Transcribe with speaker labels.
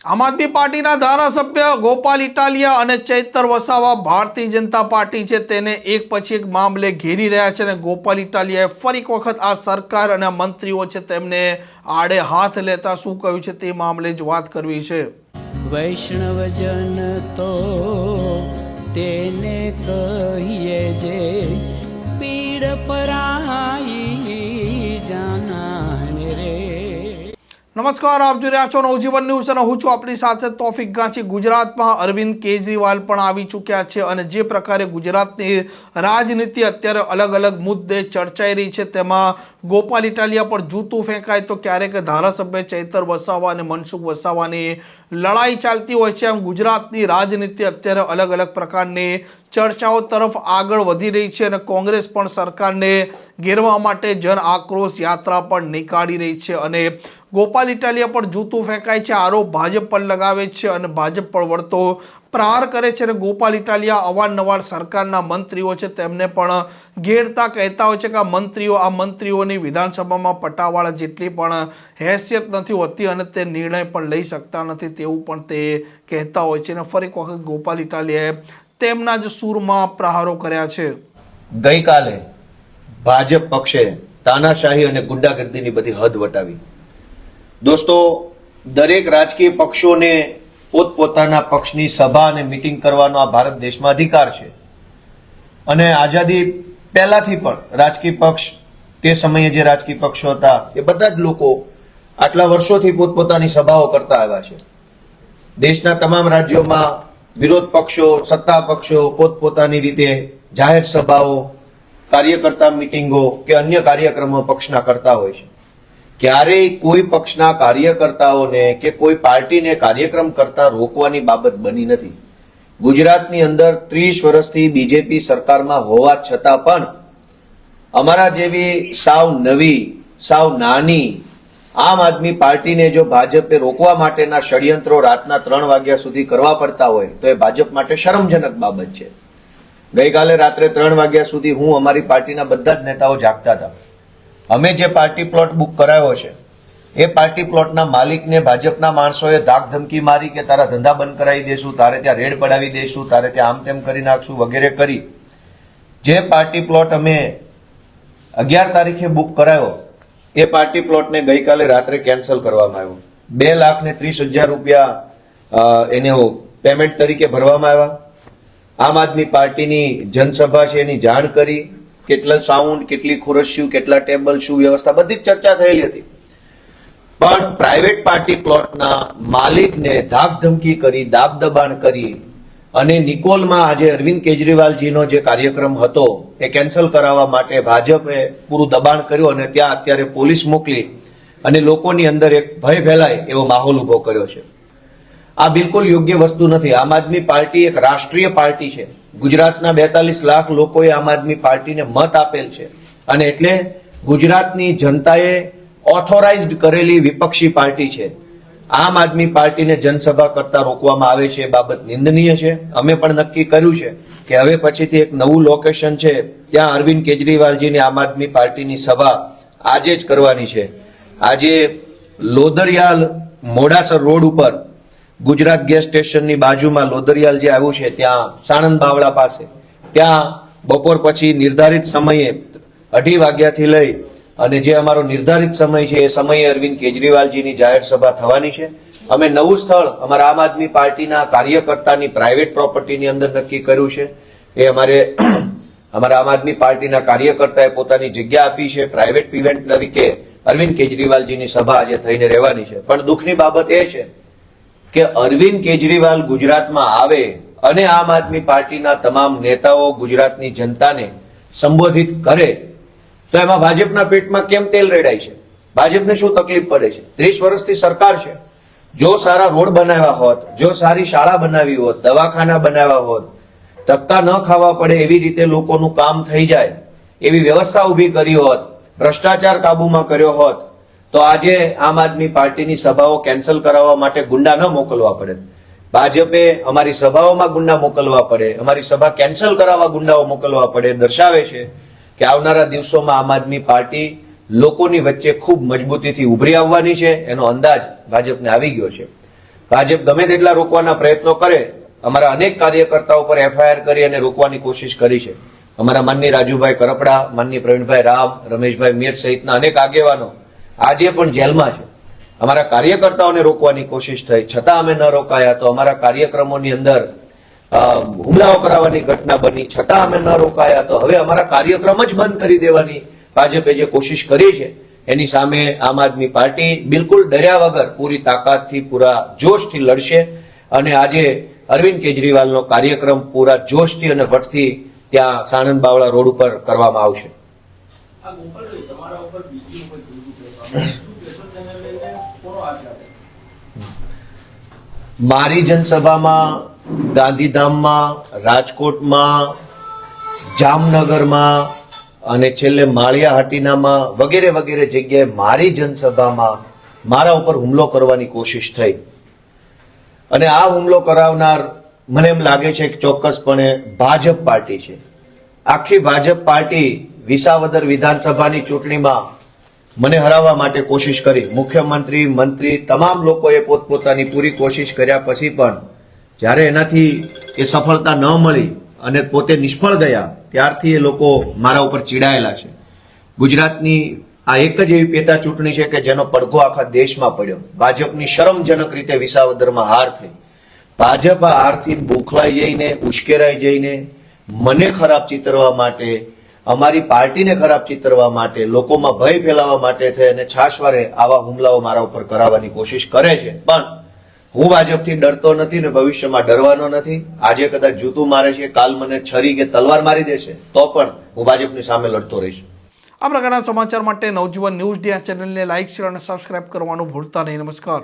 Speaker 1: આમ આદમી પાર્ટીના ધારાસભ્ય ગોપાલ ઇટાલિયા અને ચૈતર વસાવા ભારતીય જનતા પાર્ટી છે તેને એક પછી એક મામલે ઘેરી રહ્યા છે અને ગોપાલ ઇટાલિયાએ ફરી એક વખત આ સરકાર અને મંત્રીઓ છે તેમને આડે હાથ લેતા શું કહ્યું છે તે મામલે જ વાત કરવી છે।
Speaker 2: વૈષ્ણવજન તો તેને કહીએ જે પીડ પરાઈ જાનાને રે।
Speaker 1: નમસ્કાર, આપ જોઈ રહ્યા છો નવજીવન ન્યૂઝ અને હું છું આપણી સાથે તોફિક ગાંચી। ગુજરાતમાં અરવિંદ કેજરીવાલ પણ આવી ચૂક્યા છે અને જે પ્રકારે ગુજરાતની રાજનીતિ અત્યારે અલગ અલગ મુદ્દે ચર્ચાઈ રહી છે તેમાં ગોપાલ ઇટાલિયા પર જૂતું ફેંકાય તો ક્યારેક ધારાસભ્ય ચૈતર વસાવા અને મનસુખ વસાવાની લડાઈ ચાલતી હોય છે। આમ ગુજરાતની રાજનીતિ અત્યારે અલગ અલગ પ્રકારની ચર્ચાઓ તરફ આગળ વધી રહી છે અને કોંગ્રેસ પણ સરકારને ઘેરવા માટે જન આક્રોશ યાત્રા પણ નીકાળી રહી છે અને ગોપાલ ઇટાલિયા પર જૂતું ફેંકાય છે, આરોપ ભાજપ પર લગાવે છે અને ભાજપ પર વળતો પ્રહાર કરે છે અને ગોપાલ ઇટાલિયા અવારનવાર સરકારના મંત્રીઓ છે તેમને પણ ઘેરતા કહેતા હોય છે કે આ મંત્રીઓની વિધાનસભામાં પટાવાળા જેટલી પણ હેસિયત નથી હોતી અને તે નિર્ણય પણ લઈ શકતા નથી તેવું પણ તે કહેતા હોય છે અને ફરી એક વખત ગોપાલ ઇટાલિયાએ તેમના જ સૂરમાં પ્રહારો કર્યા છે।
Speaker 3: ગઈકાલે ભાજપ પક્ષે તાનાશાહી અને ગુંડાગર્દીની બધી હદ વટાવી। દોસ્તો, દરેક રાજકીય પક્ષોને પોતપોતાના પક્ષની સભા અને મીટિંગ કરવાનો આ ભારત દેશમાં અધિકાર છે અને આઝાદી પહેલાથી પણ રાજકીય પક્ષ તે સમયે જે રાજકીય પક્ષો હતા એ બધા જ લોકો આટલા વર્ષોથી પોતપોતાની સભાઓ કરતા આવ્યા છે। દેશના તમામ રાજ્યોમાં વિરોધ પક્ષો, સત્તા પક્ષો પોતપોતાની રીતે જાહેર સભાઓ, કાર્યકર્તા મીટિંગો કે અન્ય કાર્યક્રમો પક્ષના કરતા હોય છે। ક્યારેય કોઈ પક્ષના કાર્યકર્તાઓને કે કોઈ પાર્ટીને કાર્યક્રમ કરતા રોકવાની બાબત બની નથી। ગુજરાતની અંદર 30 વર્ષથી બીજેપી સરકારમાં હોવા છતાં પણ અમારા જેવી સાવ નવી, સાવ નાની આમ આદમી પાર્ટીને જો ભાજપે રોકવા માટેના ષડયંત્રો રાતના 3 વાગ્યા સુધી કરવા પડતા હોય તો એ ભાજપ માટે શરમજનક બાબત છે। ગઈકાલે રાત્રે 3 વાગ્યા સુધી હું અમારી પાર્ટીના બધા જ નેતાઓ જાગતા હતા। અમે જે પાર્ટી પ્લોટ બુક કરાયો છે એ પાર્ટી પ્લોટના માલિકને ભાજપના માણસોએ ધાક ધમકી મારી કે તારા ધંધા બંધ કરાવી દેશું, તારે ત્યાં રેડ પડાવી દેશું, તારે ત્યાં આમ તેમ કરી નાખશું વગેરે કરી જે પાર્ટી પ્લોટ અમે 11 તારીખે બુક કરાયો એ પાર્ટી પ્લોટને ગઈકાલે રાત્રે કેન્સલ કરવામાં આવ્યો। 2,30,000 રૂપિયા એને પેમેન્ટ તરીકે ભરવામાં આવ્યા। આમ આદમી પાર્ટીની જનસભા છે એની જાણ કરી, કેટલા સાઉન્ડ, કેટલી ખુરશીઓ, કેટલા ટેબલ, શું વ્યવસ્થા, બધી જ ચર્ચા થયેલી હતી। પણ પ્રાઇવેટ પાર્ટી પ્લોટના માલિકને ધાક ધમકી કરી, દાબ દબાણ કરી અને નિકોલમાં આજે અરવિંદ કેજરીવાલજીનો જે કાર્યક્રમ હતો એ કેન્સલ કરાવવા માટે ભાજપે પૂરું દબાણ કર્યું અને ત્યાં અત્યારે પોલીસ મોકલી અને લોકોની અંદર એક ભય ફેલાય એવો માહોલ ઉભો કર્યો છે। આ બિલકુલ યોગ્ય વસ્તુ નથી। આમ આદમી પાર્ટી એક રાષ્ટ્રીય પાર્ટી છે। ગુજરાતના 42 લાખ લોકોએ આમ આદમી પાર્ટીને મત આપેલ છે અને એટલે ગુજરાતની જનતાએ ઓથોરાઇઝડ કરેલી વિપક્ષી પાર્ટી છે। આમ આદમી પાર્ટીને જનસભા કરતા રોકવામાં આવે છે એ બાબત નિંદનીય છે। અમે પણ નક્કી કર્યું છે કે હવે પછીથી એક નવું લોકેશન છે ત્યાં અરવિંદ કેજરીવાલજીની આમ આદમી પાર્ટીની સભા આજે જ કરવાની છે। આજે લોદરિયાલ મોડાસર રોડ ઉપર ગુજરાત ગેસ સ્ટેશનની બાજુમાં લોદરિયાલ જે આવ્યું છે ત્યાં સાણંદ બાવળા પાસે ત્યાં બપોર પછી નિર્ધારિત સમયે 2:30 વાગ્યાથી લઈ અને જે અમારો નિર્ધારિત સમય છે એ સમયે અરવિંદ કેજરીવાલજીની જાહેર સભા થવાની છે। અમે નવું સ્થળ અમારા આમ આદમી પાર્ટીના કાર્યકર્તાની પ્રાઇવેટ પ્રોપર્ટીની અંદર નક્કી કર્યું છે। એ અમારા આમ આદમી પાર્ટીના કાર્યકર્તાએ પોતાની જગ્યા આપી છે પ્રાઇવેટ ઇવેન્ટ તરીકે અરવિંદ કેજરીવાલજીની સભા આજે થઈને રહેવાની છે। પણ દુઃખની બાબત એ છે કે અરવિંદ કેજરીવાલ ગુજરાતમાં આવે અને આમ આદમી પાર્ટીના તમામ નેતાઓ ગુજરાતની જનતાને સંબોધિત કરે તો એમાં ભાજપના પેટમાં કેમ તેલ રેડાય છે? ભાજપને શું તકલીફ પડે છે? 30 વર્ષથી સરકાર છે। જો સારા રોડ બનાવ્યા હોત, જો સારી શાળા બનાવી હોત, દવાખાના બનાવ્યા હોત, ધક્કા ન ખાવા પડે એવી રીતે લોકોનું કામ થઈ જાય એવી વ્યવસ્થા ઉભી કરી હોત, ભ્રષ્ટાચાર કાબુમાં કર્યો હોત તો આજે આમ આદમી પાર્ટીની સભાઓ કેન્સલ કરાવવા માટે ગુંડા ન મોકલવા પડે। ભાજપે અમારી સભાઓમાં ગુંડા મોકલવા પડે, અમારી સભા કેન્સલ કરાવવા ગુંડાઓ મોકલવા પડે, દર્શાવે છે કે આવનારા દિવસોમાં આમ આદમી પાર્ટી લોકોની વચ્ચે ખૂબ મજબૂતીથી ઉભરી આવવાની છે એનો અંદાજ ભાજપને આવી ગયો છે। ભાજપ ગમે તેટલા રોકવાના પ્રયત્નો કરે, અમારા અનેક કાર્યકર્તાઓ પર એફઆઈઆર કરી અને રોકવાની કોશિશ કરી છે. અમારા માનની રાજુભાઈ કરપડા, માનની પ્રવીણભાઈ રામ, રમેશભાઈ મીર સહિતના અનેક આગેવાનો આજે પણ જેલમાં છે. અમારા કાર્યકર્તાઓને રોકવાની કોશિશ થઈ, છતાં અમે ન રોકાયા. તો અમારા કાર્યક્રમોની અંદર હુમલાઓ કરાવવાની ઘટના બની, છતાં અમે ન રોકાયા. તો હવે અમારા કાર્યક્રમ જ બંધ કરી દેવાની ભાજપે જે કોશિશ કરી છે, એની સામે આમ આદમી પાર્ટી બિલકુલ ડર્યા વગર પૂરી તાકાતથી, પૂરા જોશથી લડશે. અને આજે અરવિંદ કેજરીવાલનો કાર્યક્રમ પૂરા જોશથી અને વટથી ત્યાં સાણંદ બાવળા રોડ ઉપર કરવામાં આવશે. મારી જનસભામાં, ગાંધીધામમાં, રાજકોટમાં, જામનગરમાં અને છેલ્લે માળિયા હાટીનામાં વગેરે વગેરે જગ્યાએ મારી જનસભામાં મારા ઉપર હુમલો કરવાની કોશિશ થઈ. અને આ હુમલો કરાવનાર મને એમ લાગે છે કે ચોક્કસપણે ભાજપ પાર્ટી છે. આખી ભાજપ પાર્ટી વિસાવદર વિધાનસભાની ચૂંટણીમાં મને હરાવવા માટે કોશિશ કરી. મુખ્યમંત્રી, મંત્રી, તમામ લોકોએ પોતપોતાની પૂરી કોશિશ કર્યા પછી પણ જ્યારે એનાથી એ સફળતા ન મળી અને પોતે નિષ્ફળ ગયા, ત્યારથી એ લોકો મારા ઉપર ચીડાયેલા છે. ગુજરાતની આ એક જ એવી પેટા ચૂંટણી છે કે જેનો પડઘો આખા દેશમાં પડ્યો. ભાજપની શરમજનક રીતે વિસાવદરમાં હાર થઈ. ભાજપ આ હારથી બોખલાઈ જઈને, ઉશ્કેરાઈ જઈને મને ખરાબ ચિતરવા માટે, અમારી પાર્ટીને ખરાબ ચિતરવા માટે, લોકોમાં ભય ફેલાવવા માટે થઈ અને છાશવારે આવા હુમલાઓ મારા ઉપર કરાવવાની કોશિશ કરે છે. પણ હું ભાજપથી ડરતો નથી ને ભવિષ્યમાં ડરવાનો નથી. આજે કદાચ જૂતું મારે છે, કાલ મને છરી કે તલવાર મારી દેશે, તો પણ હું ભાજપની સામે લડતો રહીશ.
Speaker 1: આ પ્રકારના સમાચાર માટે નવજીવન ન્યૂઝ ડી ચેનલને લાઇક, શેર અને સબસ્ક્રાઇબ કરવાનું ભૂલતા નહીં. નમસ્કાર.